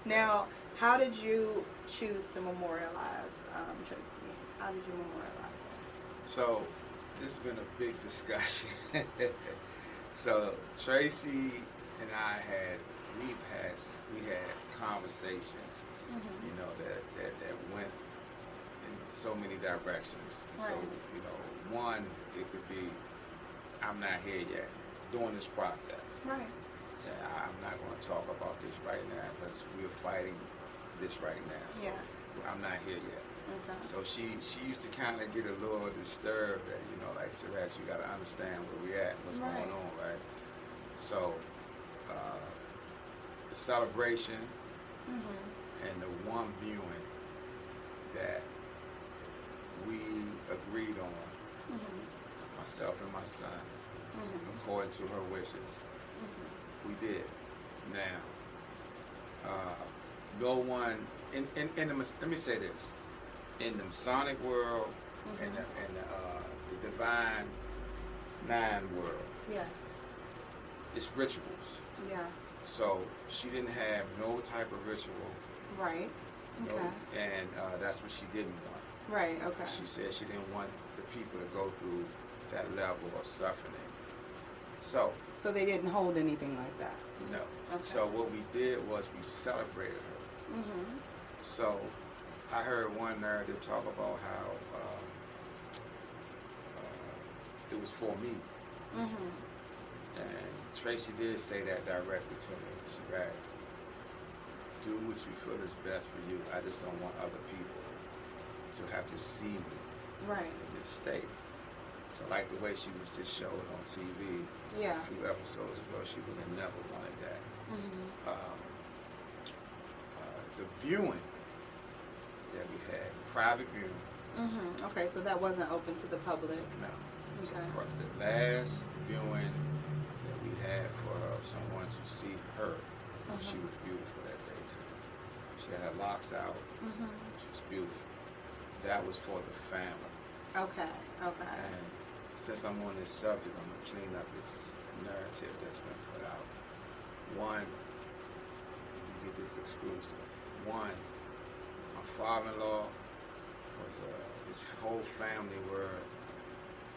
Now, how did you choose to memorialize Traci? How did you memorialize her? So this has been a big discussion. So Traci and I we had conversations, Mm-hmm. you know, that went in so many directions. Right. So, you know, one, it could be, I'm not here yet, doing this process. Right. Yeah, I'm not going to talk about this right now because we're fighting this right now. So Yes. I'm not here yet. Okay. So she used to kind of get a little disturbed that, you know, like, SirRatt, you got to understand where we at, what's Right. going on, right? So the celebration Mm-hmm. and the one viewing that we agreed on, Mm-hmm. myself and my son, Mm-hmm. according to her wishes, Mm-hmm. we did. Now, no one, let me say this, in the Masonic world and the Divine Nine world, Yes. it's rituals. Yes. So she didn't have no type of ritual, Right. Okay. no, and that's what she didn't want. Right. Okay. She said she didn't want the people to go through that level of suffering. So they didn't hold anything like that. no. Okay. So what we did was we celebrated her. Mm-hmm. So I heard one narrative talk about how it was for me. Mm-hmm. And Traci did say that directly to me. She said, do what you feel is best for you. I just don't want other people to have to see me Right. in this state. So like the way she was just showed on TV Yes. a few episodes ago, she would have never wanted that. Mm-hmm. The viewing that we had, private viewing, Mm-hmm. Okay, so that wasn't open to the public. no. So Okay. the last viewing that we had for someone to see her, she was beautiful that day too. She had her locks out. Mm-hmm. She was beautiful. That was for the family. Okay. Okay. And since I'm on this subject, I'm going to clean up this narrative that's been put out. One, you get this exclusive. One, my father-in-law was, his whole family were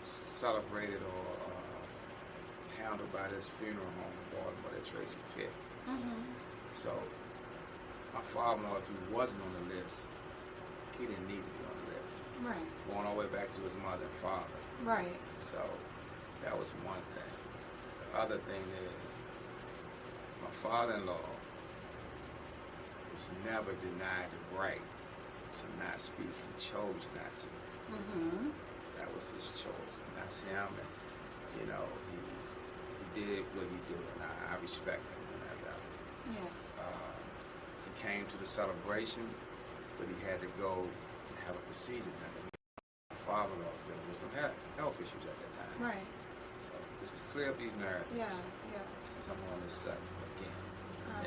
celebrated or handled by this funeral home in Baltimore that Traci picked. Mm-hmm. So my father-in-law, if he wasn't on the list, he didn't need to be on the list. Right. Going all the way back to his mother and father. Right. So that was one thing. The other thing is, my father-in-law was never denied the right to not speak. He chose not to. Mm-hmm. That was his choice, and that's him. And you know, he did what he did, and I respect him on that level. Yeah. He came to the celebration, but he had to go and have a procedure done. My father-in-law was dealing with some health issues at that time. Right. So just to clear up these narratives, Yes. Yes. since I'm on this subject again.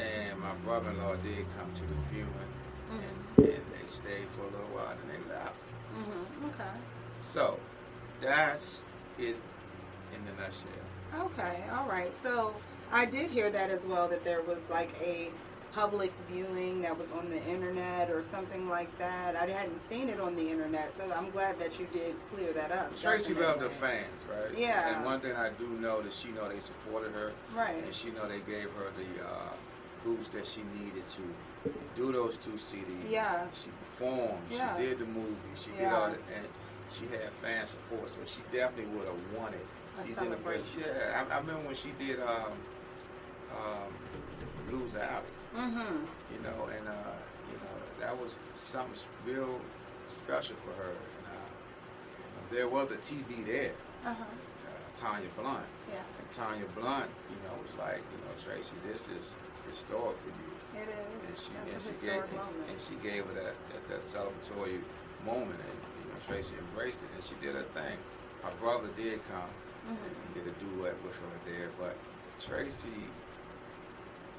And my brother-in-law did come to the viewing, and they stayed for a little while, and they left. Mm-hmm. Okay. So that's it in a nutshell. Okay. All right. So I did hear that as well, that there was like a public viewing that was on the internet or something like that. I hadn't seen it on the internet, so I'm glad that you did clear that up. Traci loved her fans, right? Yeah. And one thing I do know that she know they supported her. Right. And she know they gave her the boost that she needed to do those 2 CDs. Yes. She performed. Yes. She did the movie. She did all that, Yes. and she had fan support. So she definitely would have wanted A these celebration. individuals. Yeah, I remember when she did Blues Alley. Mm-hmm. You know, and you know, that was something real special for her. And you know, there was a TB there, Uh-huh. Tanya Blunt. Yeah. And Tanya Blunt, you know, was like, you know, Traci, this is historic for you. It is. And That's a she gave historic moment. and she gave her that celebratory moment, and you know, Traci embraced it, and she did her thing. My brother did come and did a duet with her there, but Traci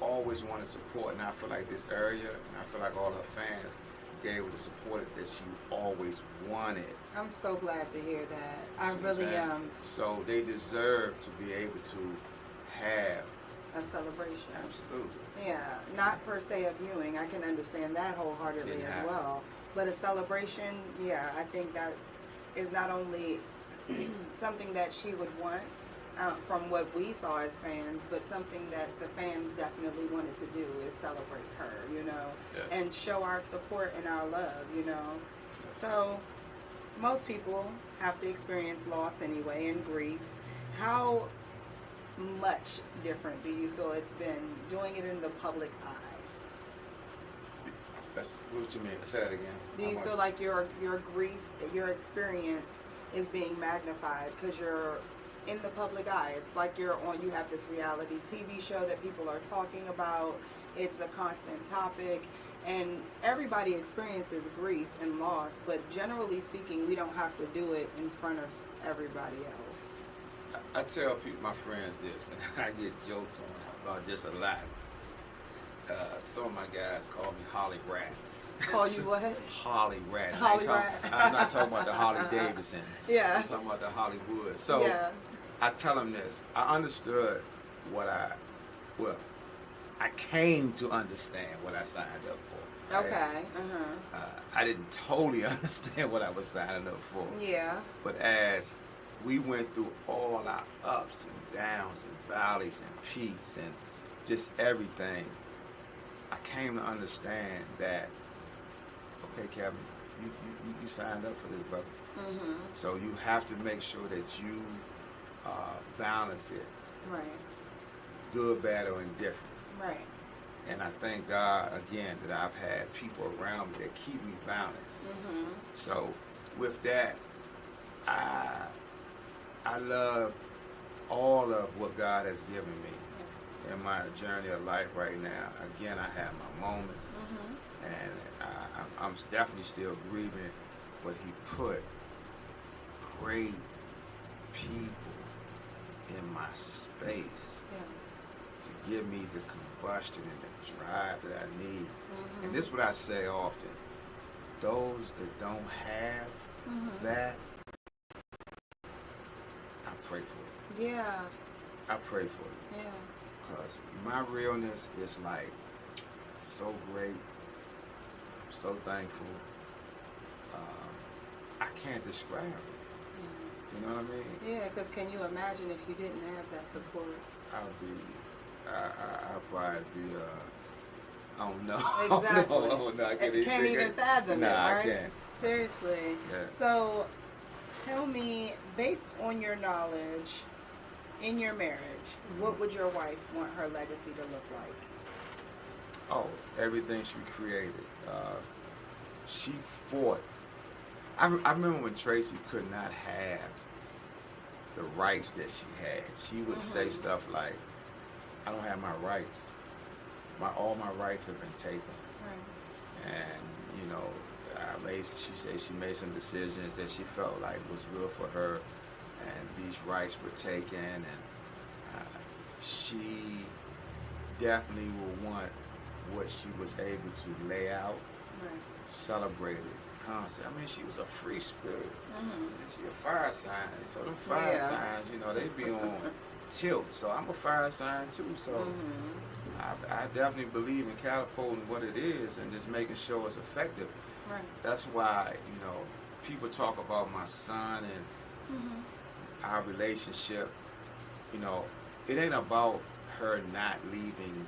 always wanted support, and I feel like this area, and I feel like all her fans gave her the support that she always wanted. I'm so glad to hear that. I See what I'm really saying? am. So they deserve to be able to have A celebration. absolutely. Yeah, not per se a viewing. I can understand that wholeheartedly Didn't as happen. well. But a celebration, yeah, I think that is not only something that she would want from what we saw as fans, but something that the fans definitely wanted to do is celebrate her, you know, Yes. and show our support and our love, you know. So most people have to experience loss anyway and grief. How much different do you feel it's been doing it in the public eye? That's what you mean. Say that again. Do you feel like your grief, your experience is being magnified because you're in the public eye? It's like you have this reality TV show that people are talking about. It's a constant topic, and everybody experiences grief and loss, but generally speaking, we don't have to do it in front of everybody else. I tell people, my friends, this, and I get joked on about this a lot. Some of my guys call me Holly Rat. Call you what? Holly Rat. Holly Rat. I'm not talking about the Holly Davidson. Yeah. I'm talking about the Hollywood. So yeah. I tell them this. I understood I came to understand what I signed up for. Right? Okay. I didn't totally understand what I was signing up for. Yeah. But as we went through all our ups and downs and valleys and peaks and just everything, I came to understand that, okay, Kevin, you signed up for this, brother. Mm-hmm. So you have to make sure that you balance it. Right. Good, bad, or indifferent. Right. And I thank God, again, that I've had people around me that keep me balanced. Mm-hmm. So with that, I love all of what God has given me in my journey of life right now. Again, I have my moments, and I'm definitely still grieving, but He put great people in my space to give me the combustion and the drive that I need. And this is what I say often: those that don't have that, I pray for it. Yeah. I pray for it. Yeah. Because my realness is like so great. I'm so thankful. I can't describe it. You know what I mean? Yeah, because can you imagine if you didn't have that support? I'll probably be, I don't know. Exactly. I can't even fathom it, right? I can't. Seriously. Yeah. So, tell me, based on your knowledge, in your marriage, what would your wife want her legacy to look like? Oh, everything she created. She fought. I remember when Traci could not have the rights that she had. She would say stuff like, I don't have my rights. All my rights have been taken. Right. And, you know, she said she made some decisions that she felt like was good for her, and these rights were taken, and she definitely will want what she was able to lay out, celebrated, constant. I mean, she was a free spirit. And she a fire sign. So them fire signs, you know, they be on tilt. So I'm a fire sign too. So I definitely believe in catapulting what it is and just making sure it's effective. Right. That's why, you know, people talk about my son and our relationship. You know, it ain't about her not leaving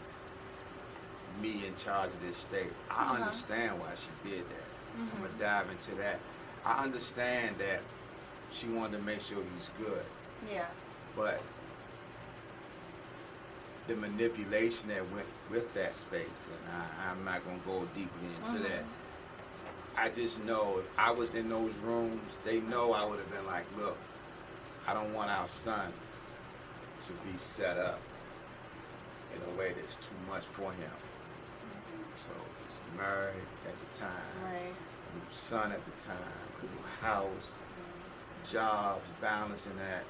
me in charge of this state. I understand why she did that. I'm gonna dive into that. I understand that she wanted to make sure he's good. Yeah. But the manipulation that went with that space, and I'm not gonna go deeply into that. I just know if I was in those rooms, they know I would have been like, look, I don't want our son to be set up in a way that's too much for him. So he's married at the time, new son at the time, new house, jobs, balancing that.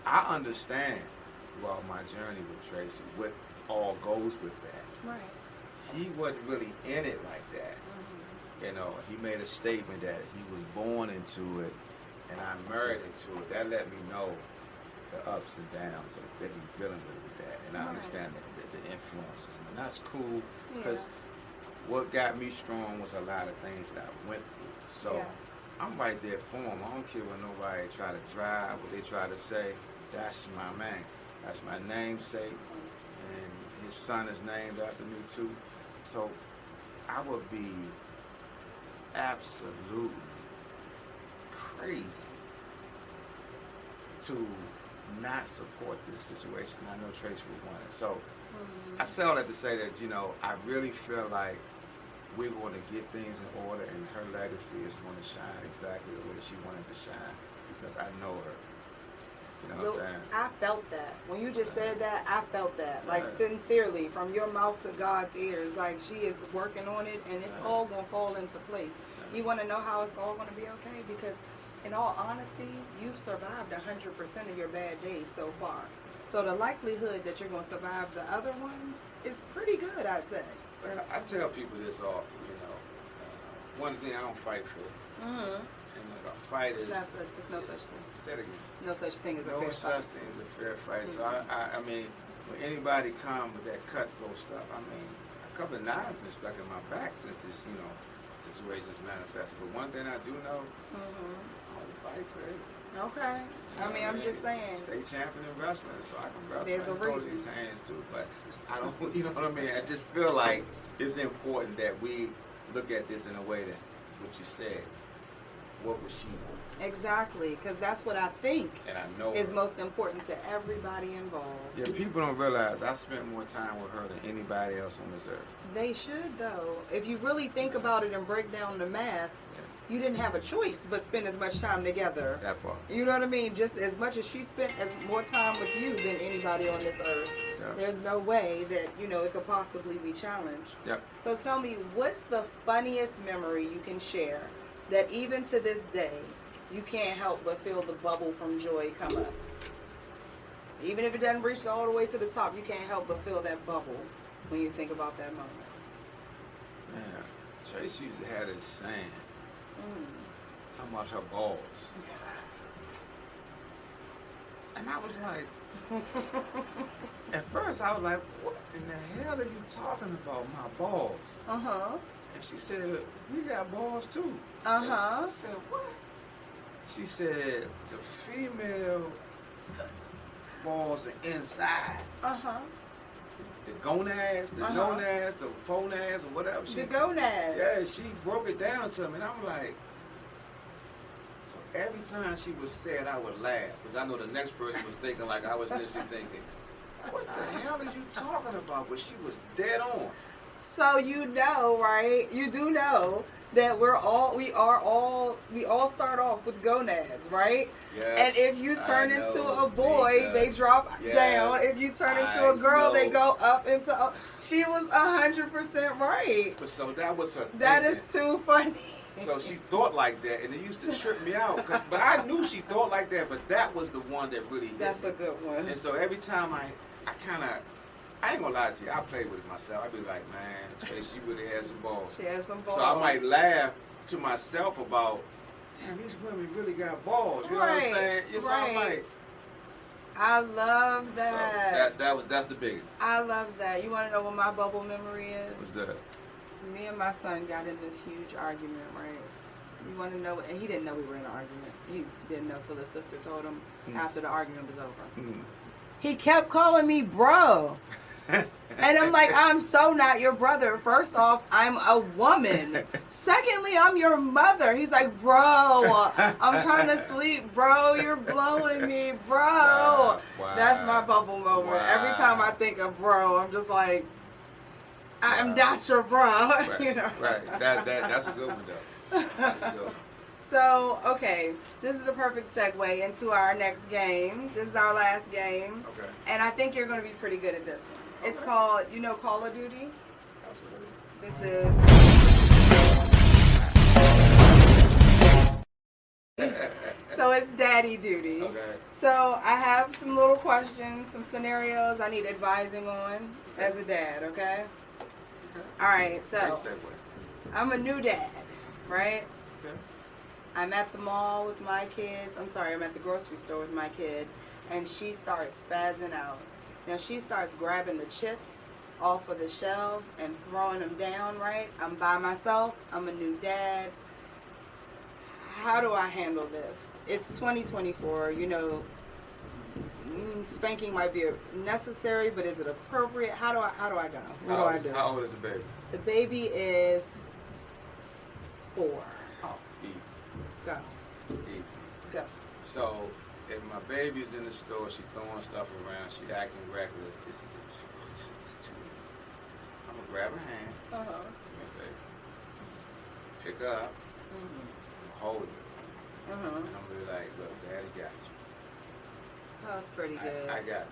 I understand throughout my journey with Traci what all goes with that. Right. He wasn't really in it like that. You know, he made a statement that he was born into it and I married into it. That let me know the ups and downs that he's dealing with that. And I understand the influences, and that's cool because what got me strong was a lot of things that I went through. So I'm right there for them. I don't care what nobody try to drive, what they try to say. That's my man. That's my namesake, and his son is named after me too. So I would be absolutely crazy to not support this situation. I know Traci would want it. So I say all that to say that, I really feel like we're going to get things in order, and her legacy is going to shine exactly the way she wanted to shine because I know her. You know what I'm saying? I felt that. When you just said that, I felt that. Like, sincerely, from your mouth to God's ears. Like, she is working on it, and it's all going to fall into place. You want to know how it's all going to be okay? Because, in all honesty, you've survived 100% of your bad days so far. So the likelihood that you're going to survive the other ones is pretty good, I'd say. Well, I tell people this often, one thing I don't fight for. And a fight is... It's no such thing. Say it again. No such thing as a fair fight. No such thing as a fair fight. So, I mean, when anybody come with that cutthroat stuff, I mean, a couple of knives been stuck in my back since this, situation's manifested. But one thing I do know, I don't fight for it. Okay. I mean, I'm just saying. State champion in wrestling, so I can wrestle. There's a throw reason. these hands too, but I don't, you know what I mean? I just feel like it's important that we look at this in a way that, what you said, what was she want? Exactly, because that's what I think and I know is most important to everybody involved. Yeah, people don't realize I spent more time with her than anybody else on this earth. They should, though. If you really think about it and break down the math, you didn't have a choice but spend as much time together. That part. You know what I mean? Just as much as she spent more time with you than anybody on this earth. Yep. There's no way that, it could possibly be challenged. Yep. So tell me, what's the funniest memory you can share that even to this day, you can't help but feel the bubble from joy come up? Even if it doesn't reach all the way to the top, you can't help but feel that bubble when you think about that moment. Man, Traci used to have this saying, talking about her balls. And I was like, at first I was like, what in the hell are you talking about, my balls? And she said, we got balls too. I said, what? She said, the female balls are inside. The gonads, the nonads, the phonads, or whatever. The gonads. Yeah, she broke it down to me, and I'm like, so every time she would say it, I would laugh, because I know the next person was thinking like I was listening, thinking, what the hell are you talking about? But she was dead on. So right? You do know that we all start off with gonads, right? Yes, and if you turn into a boy, they drop down. If you turn into a girl, they go up into. She was 100% right. But so that was her. That is too funny. So she thought like that, and it used to trip me out. But I knew she thought like that, but that was the one that really hit That's me. a good one. And so every time I ain't gonna lie to you, I play with it myself. I be like, man, Traci, you really had some balls. She had some balls. So I might laugh to myself about, damn, these women really got balls. You know what I'm saying? So I'm like, I love that. So that's the biggest. I love that. You want to know what my bubble memory is? What's that? Me and my son got in this huge argument, right? You want to know? And he didn't know we were in an argument. He didn't know till his sister told him after the argument was over. He kept calling me bro. And I'm like, I'm so not your brother. First off, I'm a woman. Secondly, I'm your mother. He's like, bro, I'm trying to sleep, bro. You're blowing me, bro. Wow. That's my bubble moment. Wow. Every time I think of bro, I'm just like, I'm not your bro. Right. Right. That's a good one, though. That's a good one. So, okay, this is a perfect segue into our next game. This is our last game. Okay. And I think you're going to be pretty good at this one. Okay. It's called, Call of Duty? Absolutely. This is... So it's daddy duty. Okay. So I have some little questions, some scenarios I need advising on as a dad, okay? All right, so I'm a new dad, right? Okay. I'm at the mall with my kids. I'm at the grocery store with my kid, and she starts spazzing out. Now she starts grabbing the chips off of the shelves and throwing them down, right? I'm by myself. I'm a new dad. How do I handle this? It's 2024, you know, spanking might be necessary, but is it appropriate? How do I go? What do I do? How old is the baby? The baby is 4. Oh, easy. Go. Easy. Go. So, if my baby's in the store, she's throwing stuff around, she's acting reckless, this is just too easy. I'm going to grab her hand. Uh-huh. Come here, baby. Pick her up. Mm-hmm. Hold her. Uh-huh. And I'm going to be like, look, Daddy got you. That was pretty good. I got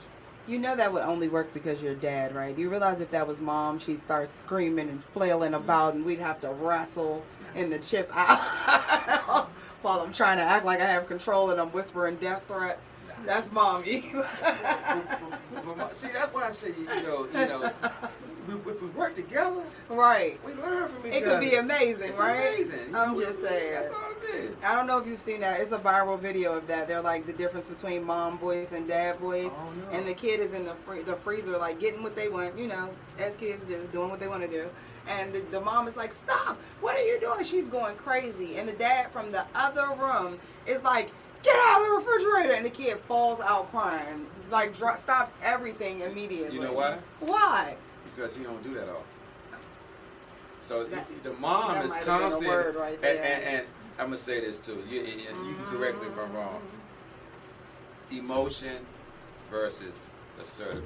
you. You know that would only work because you're dad, right? You realize if that was mom, she'd start screaming and flailing about, and we'd have to wrestle in the chip aisle while I'm trying to act like I have control and I'm whispering death threats. That's mommy. See, that's why I say, you know, if we work together, right. we learn from each other. It could be amazing, it's right? Amazing. I'm just saying. That's all it is. I don't know if you've seen that. It's a viral video of that. They're like the difference between mom voice and dad voice. Oh, no. And the kid is in the freezer, like getting what they want, you know, as kids do, doing what they want to do. And the mom is like, stop, what are you doing? She's going crazy. And the dad from the other room is like, get out of the refrigerator. And the kid falls out crying, like stops everything immediately. You know why? Why? Because he don't do that often. So the that mom is might have been a constant. word right there. And I'm going to say this too. You can correct me if I'm wrong. Emotion versus assertiveness.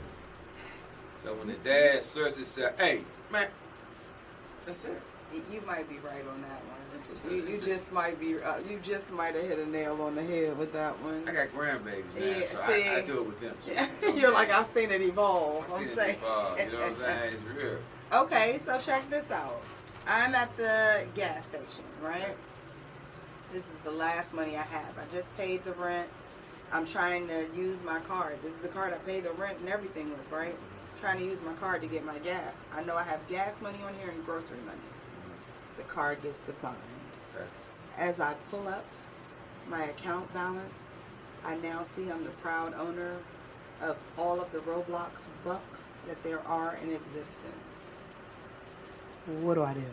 So when the dad asserts himself, hey, man, that's it. You might be right on that one. You just might be. You just might have hit a nail on the head with that one. I got grandbabies now, Yeah, so see? I do it with them too. You're like, I've seen it evolve. I've I'm seen saying. it evolve. You know what I'm saying? It's real. Okay, so check this out. I'm at the gas station, right? This is the last money I have. I just paid the rent. I'm trying to use my card. This is the card I paid the rent and everything with, right? Trying to use my card to get my gas. I know I have gas money on here and grocery money. The card gets declined. Okay. As I pull up my account balance, I now see I'm the proud owner of all of the Roblox bucks that there are in existence. What do I do?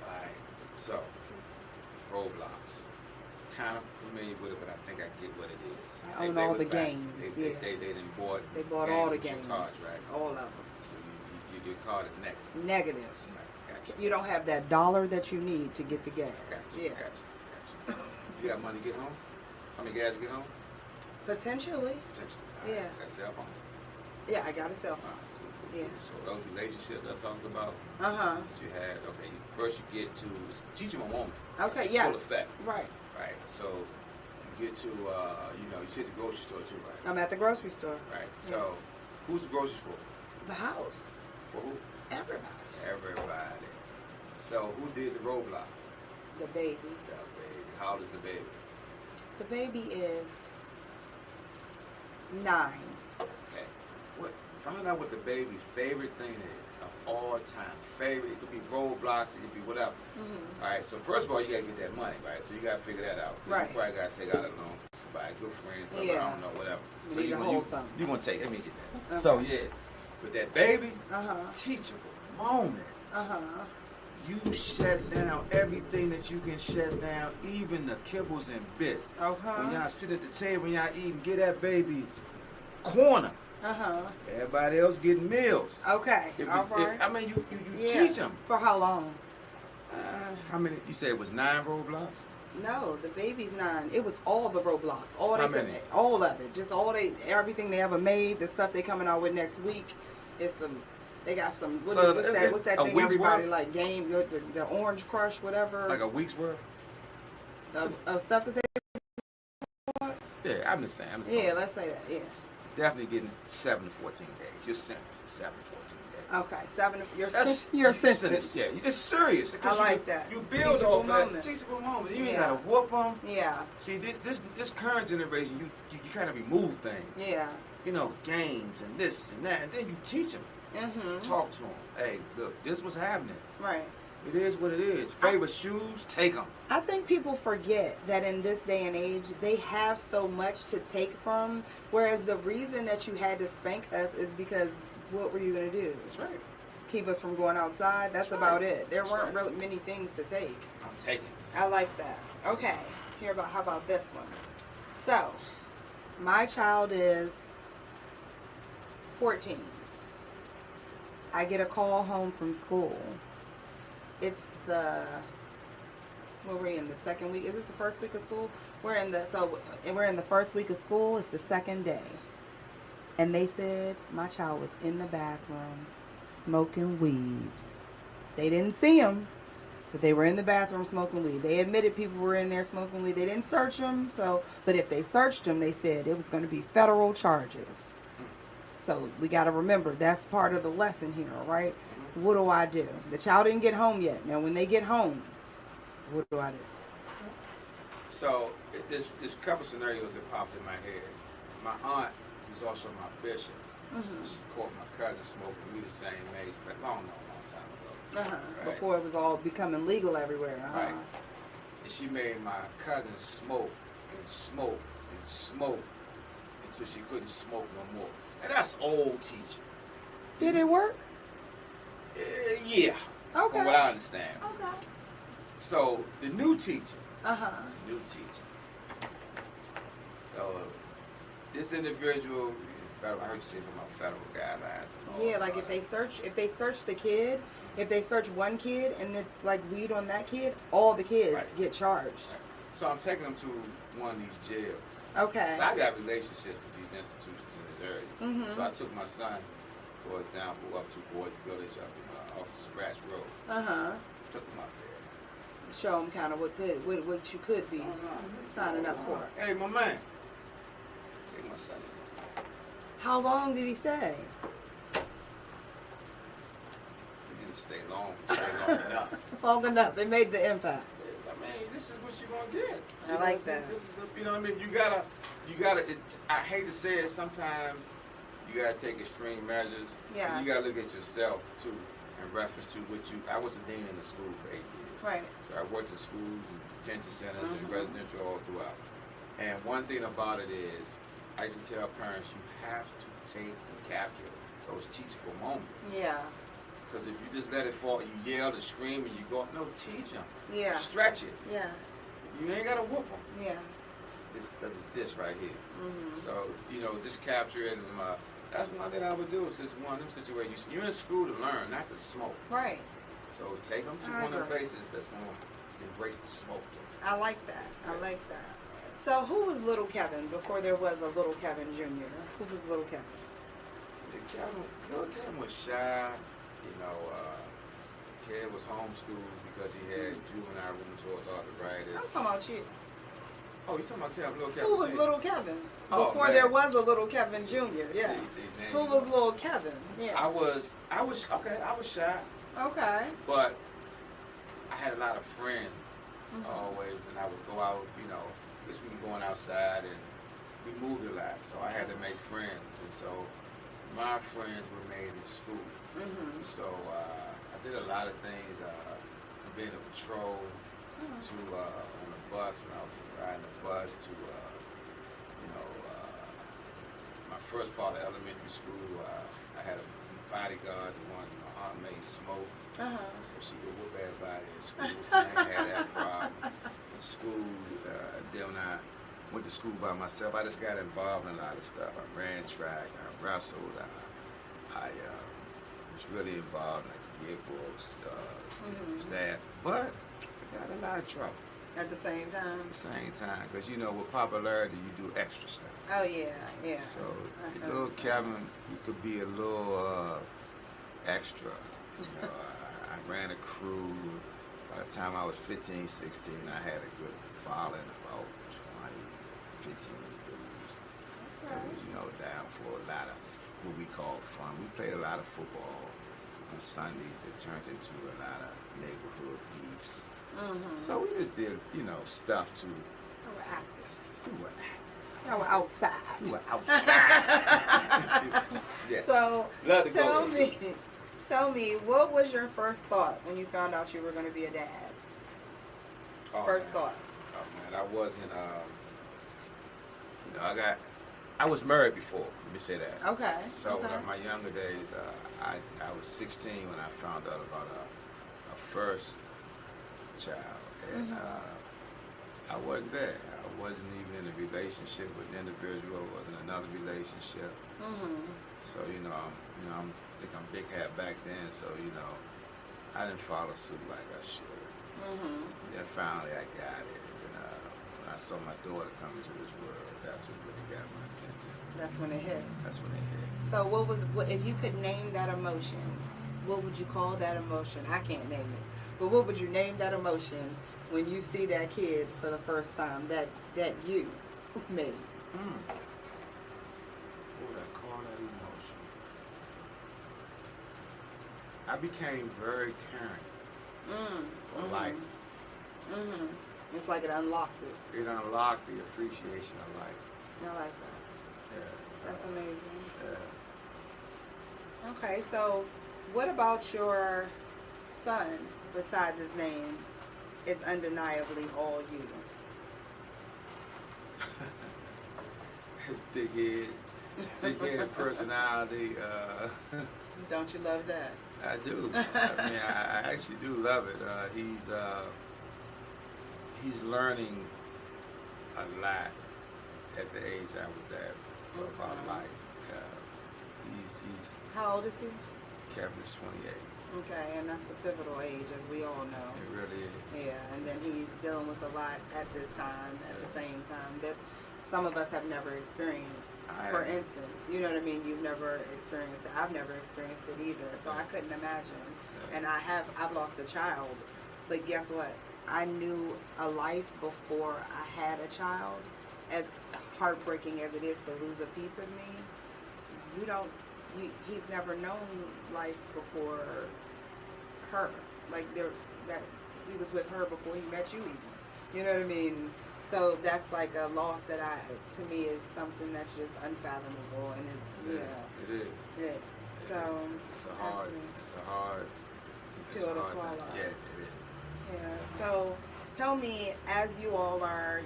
Alright, so Roblox. Kind of familiar with it, but I think I get what it is. I own all was the back. games. They done bought. They bought all the with your games. Cards, right? All of them. So your card is negative. Negative. Right, gotcha. You don't have that dollar that you need to get the gas. Gotcha. Yeah. Gotcha. You got money to get home? How many gas to get home? Potentially. Potentially. Yeah. Got a cell phone? Yeah, I got a cell phone. Cool. Yeah. So those relationships I talked about Uh-huh. that you had, okay, first you get to teach them a woman. Okay, Full yeah. effect. Right. Right. So you get to, you sit at the grocery store too, right? I'm at the grocery store. Right. So who's the groceries for? The house. For who? Everybody. Everybody. So who did the Roblox? The baby. The baby. How old is the baby? The baby is 9. Okay. Find out what the baby's favorite thing is of all time. Favorite. It could be Roblox. It could be whatever. Mm-hmm. All right. So first of all, you gotta get that money, right? So you gotta figure that out. So Right. you probably gotta take out a loan from somebody, good friend, whatever, Yeah. I don't know, whatever. You So need to hold something. You gonna take? Let me get that. Okay. So yeah, with that baby, Uh-huh. teachable moment. Uh-huh. You shut down everything that you can shut down, even the kibbles and bits. Uh-huh. When y'all sit at the table and y'all eating, get that baby corner. Uh-huh. Everybody else getting meals. Okay. If All it's- right. I mean, you Yeah. teach them. For how long? How many? You said it was 9 Roblox? No, the baby's 9. It was all the Roblox. All How they could, many? all of it. Just everything they ever made, the stuff they coming out with next week. It's some. They got some. What's that a thing week's everybody worth? like? Game, the Orange Crush, whatever. Like a week's worth? of stuff that they. Yeah, I'm just saying. Yeah, let's say that. Yeah. Definitely getting 7 to 14 days. Your sentence is 7 to 14 days. Okay. 7. Your That's sentence. Yeah, it's serious. I like that. You build Teachable off of that moment. teachable moment. You ain't Yeah. gotta whoop them. Yeah. See, this current generation, you kind of remove things. Yeah. You know, games and this and that, and then you teach them. Mhm. Talk to them. Hey, look, this was happening. Right. It is what it is. Favorite shoes, take them. I think people forget that in this day and age, they have so much to take from, whereas the reason that you had to spank us is because what were you going to do? That's right. Keep us from going outside? That's about right. it. There That's weren't right. really many things to take. I'm taking. I like that. Okay, how about this one? So, my child is 14. I get a call home from school. It's we're in the second week. Is this the first week of school? We're in the first week of school. It's the second day. And they said my child was in the bathroom smoking weed. They didn't see him, but they were in the bathroom smoking weed. They admitted people were in there smoking weed. They didn't search them, but if they searched them, they said it was going to be federal charges. So we got to remember, that's part of the lesson here, right? What do I do? The child didn't get home yet. Now, when they get home, what do I do? So, there's couple scenarios that popped in my head. My aunt, who's also my bishop, she caught my cousin smoking weed the same age, but long time ago. Right? Before it was all becoming legal everywhere. Right. And she made my cousin smoke and smoke and smoke until she couldn't smoke no more. And that's old teaching. Did it work? Yeah. Okay. From what I understand. Okay. So the new teacher. Uh-huh. New teacher. So this individual, I heard you say from my federal guidelines. Yeah, like if they search the kid, if they search one kid and it's like weed on that kid, all the kids get charged. Right. So I'm taking them to one of these jails. Okay. So I got relationships with these institutions in this area. So I took my son, for example, up to Boys Village up off of Surratt Road. Took him up there. Show them kind of what you could be signing up for. Hey, my man. Take my son. How long did he stay? He didn't stay long. He stayed long enough. Long enough. It made the impact. I mean, this is what you're gonna get. I like that. This is, you know what I mean? You gotta. I hate to say it. Sometimes you gotta take extreme measures. Yeah. You gotta look at yourself too, in reference to what you. I was a dean in the school for 8 years. Right. So I worked in schools and detention centers and residential all throughout. And one thing about it is, I used to tell parents, you have to take and capture those teachable moments. Yeah. Because if you just let it fall, you yell and scream and you go, no, teach them. Yeah. Stretch it. Yeah. You ain't got to whoop them. Yeah. Because it's this right here. So, just capture it. And that's one thing I would do. It's just one of them situations. You're in school to learn, not to smoke. Right. So take them to one of the places that's going to embrace the smoke. I like that. I like that. So who was Little Kevin before there was a Little Kevin Jr.? Who was Little Kevin? Little Kevin was shy. Kid was homeschooled because he had juvenile rheumatoid arthritis. I'm talking about you. Oh, you talking about Kevin, Little Kevin? Who was Little Kevin? Oh, Before man. there was a Little Kevin Jr. Yeah. See, Who was Little Kevin? Yeah. I was shy, Okay. but I had a lot of friends always, and I would go out, this week going outside, and we moved a lot, so I had to make friends, and so my friends were made in school. So I did a lot of things, from being a patrol to on the bus when I was riding the bus to my first part of elementary school. I had a bodyguard, the one my aunt made smoke, so she would whoop everybody in school. So I ain't had that problem in school. Then when I went to school by myself, I just got involved in a lot of stuff. I ran track, I wrestled, I was really involved in the yearbooks, staff, but I got in a lot of trouble. At the same time? At the same time, because with popularity, you do extra stuff. Oh, yeah, yeah. So, Little Kevin, he could be a little extra. I ran a crew. By the time I was 15, 16, I had a good following, about 20, 15 dudes. That was, down for a lot of what we call fun. We played a lot of football on Sundays that turned into a lot of neighborhood beefs. So we just did, stuff to. We were active. We were active. Y'all were outside. We were outside. Yeah. So Love to go tell me, what was your first thought when you found out you were going to be a dad? First thought. Oh man, I wasn't. I was married before. Let me say that. Okay. So okay. my younger days, I was 16 when I found out about a first child, and I wasn't there. I wasn't even in a relationship with an individual. It wasn't another relationship. So I think I'm big hat back then. So I didn't follow suit like I should. Then finally I got it. And when I saw my daughter come into this world, that's what really got my attention. That's when it hit. That's when it hit. So what if you could name that emotion, what would you call that emotion? I can't name it. But what would you name that emotion when you see that kid for the first time that you made? What would I call that emotion? I became very caring for life. It's like it unlocked it. It unlocked the appreciation of life. I like that. Yeah. That's amazing. Yeah. Okay, so what about your son, besides his name, is undeniably all you? Big-headed personality. Don't you love that? I do. I mean, I actually do love it. He's learning a lot at the age I was at about life. He's How old is he? Kevin is 28. Okay, and that's a pivotal age, as we all know. It really is. Yeah, and then he's dealing with a lot at this time, at the same time, that some of us have never experienced. For instance, you know what I mean? You've never experienced it. I've never experienced it either, so I couldn't imagine. And I've lost a child, but guess what? I knew a life before I had a child. As heartbreaking as it is to lose a piece of me, he's never known life before her. Like that he was with her before he met you even. You know what I mean? So that's like a loss that to me is something that's just unfathomable, and It is. Yeah. So it's a hard pill to swallow. Yeah, it is. Yeah. So tell me, as you all are,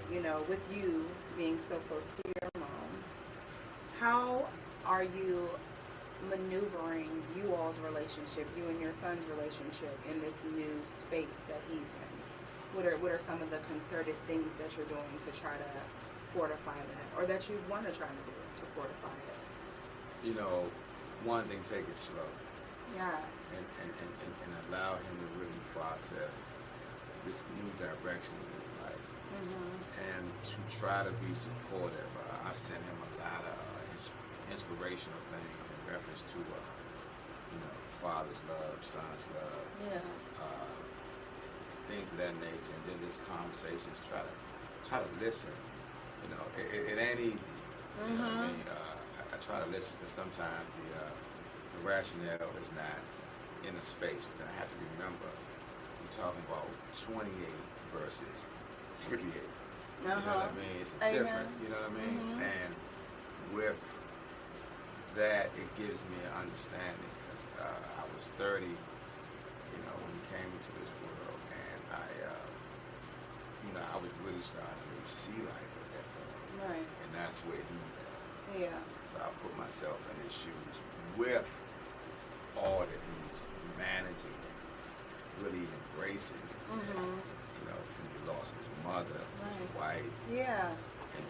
with you being so close to your mom, how are you maneuvering you all's relationship, you and your son's relationship, in this new space that he's in? What are some of the concerted things that you're doing to try to fortify that, or that you want to try to do to fortify it? One thing, take it slow. Yes. And allow him to really process this new direction in his life. And to try to be supportive. I sent him a lot of inspirational things in reference to father's love, son's love. Yeah. Things of that nature, and then this conversation is try to listen. It ain't easy. You know what I mean? I try to listen because sometimes the rationale is not in a space. But I have to remember we're talking about 28 versus 38. You know what I mean? It's different. You know what I mean? And with that, it gives me an understanding because I was 30. When he came into this world, and I was really starting to really see life at that point. Right. And that's where he's at. Yeah. So I put myself in his shoes with all that he's managing and really embracing. He lost his mother, his wife. Yeah. And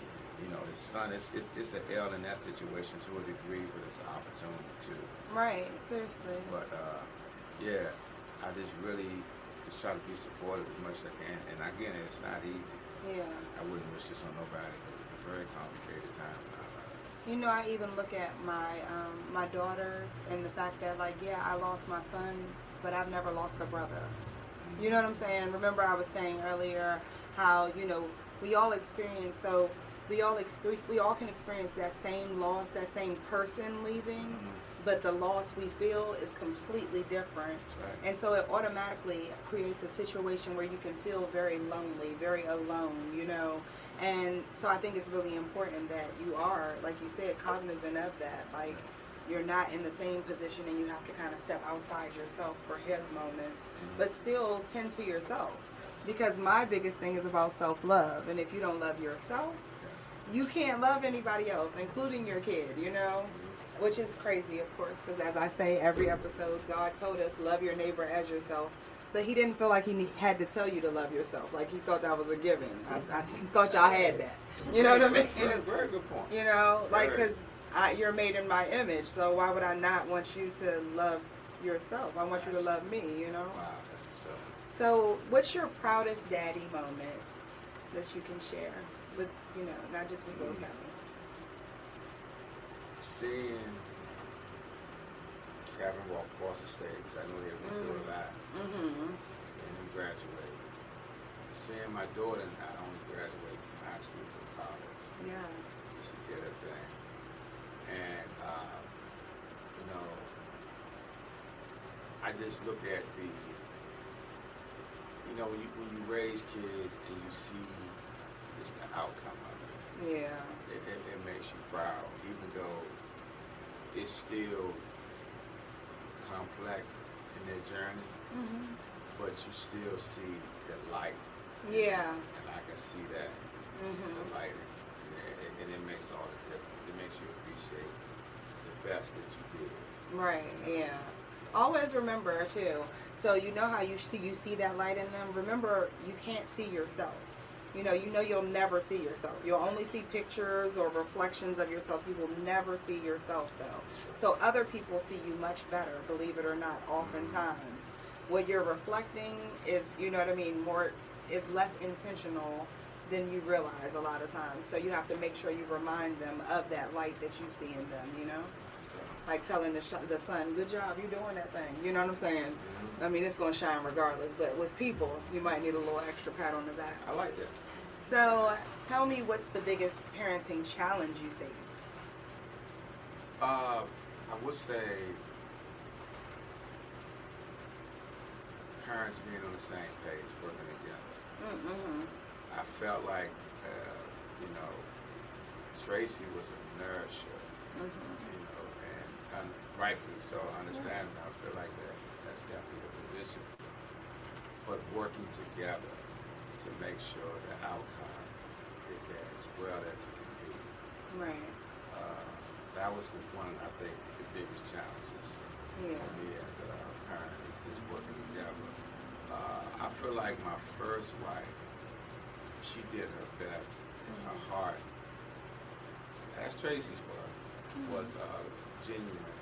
his son. It's an L in that situation to a degree, but it's an opportunity too. Right. Seriously. But I just really try to be supportive as much as I can. And again, it's not easy. Yeah. I wouldn't wish this on nobody because it's a very complicated time in our life. I even look at my daughters and the fact that, I lost my son, but I've never lost a brother. You know what I'm saying? Remember I was saying earlier how, we all experience, we all can experience that same loss, that same person leaving, but the loss we feel is completely different. Right. And so it automatically creates a situation where you can feel very lonely, very alone, And so I think it's really important that you are, like you said, cognizant of that. you're not in the same position and you have to kind of step outside yourself for his moments, but still tend to yourself. Because my biggest thing is about self-love. And if you don't love yourself, you can't love anybody else, including your kid, you know? Which is crazy, of course, because as I say every episode, God told us, love your neighbor as yourself. But he didn't feel like he had to tell you to love yourself. Like he thought that was a given. I thought y'all had that. You know what I mean? Very good point. You know, like, because you're made in my image. So why would I not want you to love yourself? I want you to love me, you know? Wow, that's what's up. So what's your proudest daddy moment that you can share with, you know, not just with little Kevin? Seeing Kevin walk across the stage, I know they went through a lot. Seeing him graduate. Seeing my daughter not only graduate from high school but college. Yeah. She did her thing. And, you know, I just look at the, you know, when you raise kids and you see just the outcome of it. Yeah. It makes you proud, even though it's still complex in their journey, but you still see the light. Yeah. And I can see that, the light, and it makes all the difference. It makes you appreciate the best that you did. Right, yeah. Always remember, too, so you know how you see that light in them. Remember, you can't see yourself. You know you'll never see yourself. You'll only see pictures or reflections of yourself. You will never see yourself, though. So other people see you much better, believe it or not, oftentimes. What you're reflecting is, you know what I mean, is less intentional than you realize a lot of times. So you have to make sure you remind them of that light that you see in them, you know? Like telling the son, good job, you're doing that thing. You know what I'm saying? I mean, it's going to shine regardless. But with people, you might need a little extra pat on the back. I like that. So tell me, what's the biggest parenting challenge you faced? I would say parents being on the same page, working together. I felt like, you know, Traci was a nourisher, you know, and rightfully so. I understand. I feel like that's definitely the position. But working together to make sure the outcome is as well as it can be. Right. That was one, I think, the biggest challenges for me as a parent, is just working together. I feel like my first wife, she did her best, and her heart, as Traci's was genuine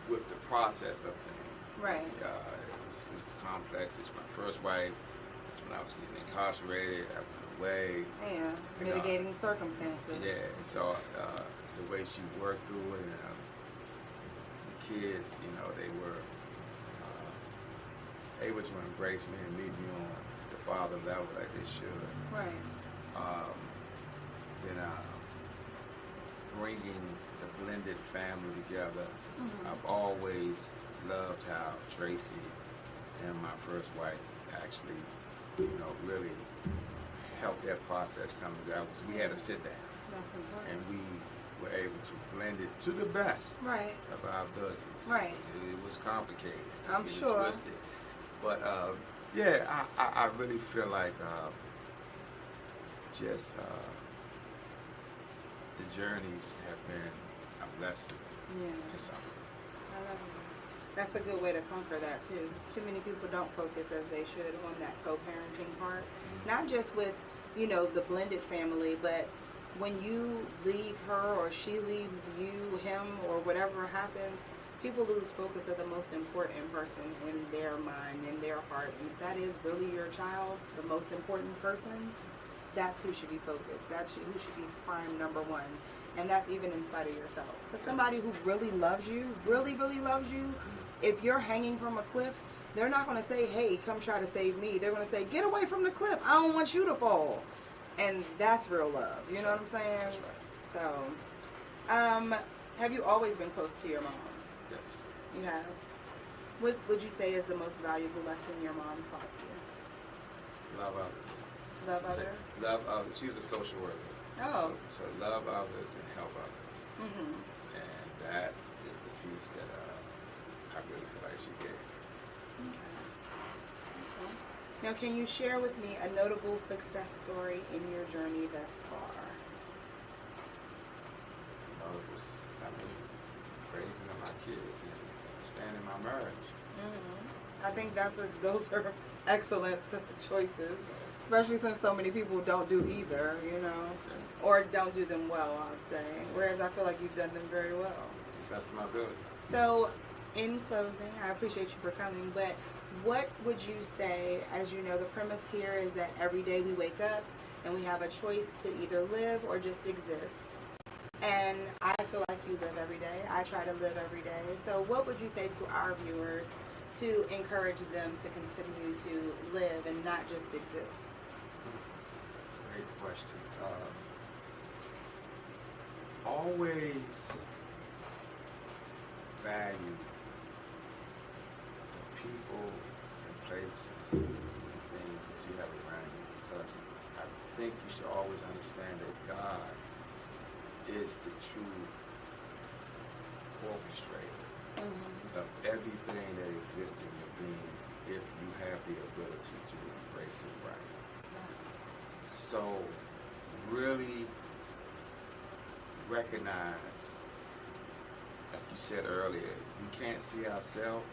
with the process of things. Right. It was complex. It's my first wife. It's when I was getting incarcerated. I went away. Yeah. Mitigating circumstances. Yeah. So the way she worked through it, and the kids, you know, they were able to embrace me and meet me on the father level like they should. Right. Then bringing the blended family together. I've always loved how Traci and my first wife actually, you know, really helped that process come together. We had a sit down. That's important. And we were able to blend it to the best of our abilities. Right. It was complicated. I'm sure. Twisted. But yeah, I really feel like just the journeys have been a blessing. Yeah. And something. I love it. That's a good way to conquer that too. Too many people don't focus as they should on that co-parenting part. Not just with, you know, the blended family, but when you leave her or she leaves you, him, or whatever happens, people lose focus of the most important person in their mind, in their heart. And if that is really your child, the most important person, that's who should be focused. That's who should be prime number one. And that's even in spite of yourself. Because somebody who really loves you, really, really loves you, if you're hanging from a cliff, they're not going to say, hey, come try to save me. They're going to say, get away from the cliff. I don't want you to fall. And that's real love. You know what I'm saying? So, have you always been close to your mom? Yes. You have? What would you say is the most valuable lesson your mom taught you? Love others. Love others? Love others. She was a social worker. Oh. So love others and help others. Mm-hmm. And that is the piece that I really feel like she gave. Okay. Now, can you share with me a notable success story in your journey thus far? Raising of my kids and standing my marriage. Mm-hmm. I think those are excellent choices, especially since so many people don't do either, or don't do them well, I'd say. Whereas I feel like you've done them very well. Best of my ability. So, in closing, I appreciate you for coming, but what would you say, as you know, the premise here is that every day we wake up and we have a choice to either live or just exist. And I feel like you live every day. I try to live every day. So what would you say to our viewers to encourage them to continue to live and not just exist? That's a great question. Always value the people and places and things that you have around you, because I think you should always understand that God is the true orchestrator of everything that exists in your being if you have the ability to embrace it right. So really recognize, like you said earlier, we can't see ourselves,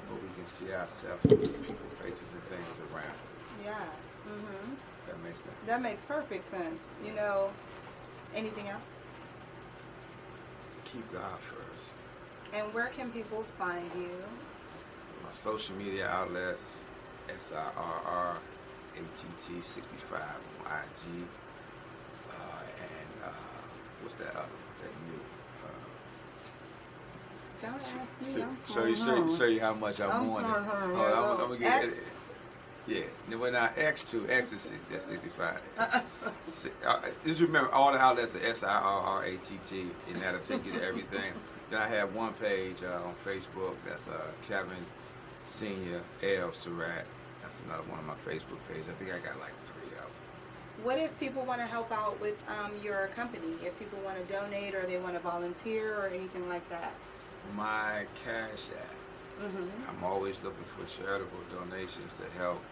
but we can see ourselves through the people, places, and things around us. Yes. That makes sense. That makes perfect sense. Anything else? Keep God first. And where can people find you? My social media outlets, SirRatt 65 on IG, and what's that other one? That new. Don't ask me. Show you how much I'm on it. I'm gonna get it. Yeah, well now X is just 65. Just remember all the outlets are SirRatt, and that'll take you to everything. Then I have one page on Facebook that's Kevin Sr. L. Surratt. That's another one of my Facebook pages. I think I got like 3 of them. What if people want to help out with your company? If people want to donate or they want to volunteer or anything like that? My Cash App. I'm always looking for charitable donations to help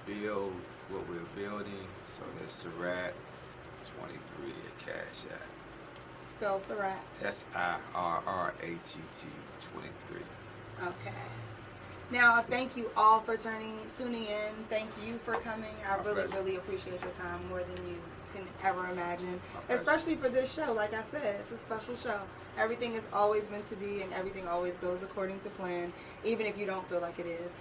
build what we're building. So there's Surratt 23 at Cash App. Spell Surratt. SirRatt 23. Okay. Now, thank you all for tuning in. Thank you for coming. I really appreciate your time more than you can ever imagine. Especially for this show. Like I said, it's a special show. Everything is always meant to be, and everything always goes according to plan, even if you don't feel like it is.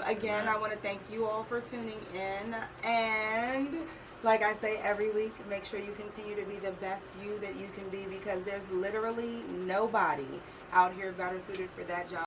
Again, I want to thank you all for tuning in. And like I say every week, make sure you continue to be the best you that you can be, because there's literally nobody out here better suited for that job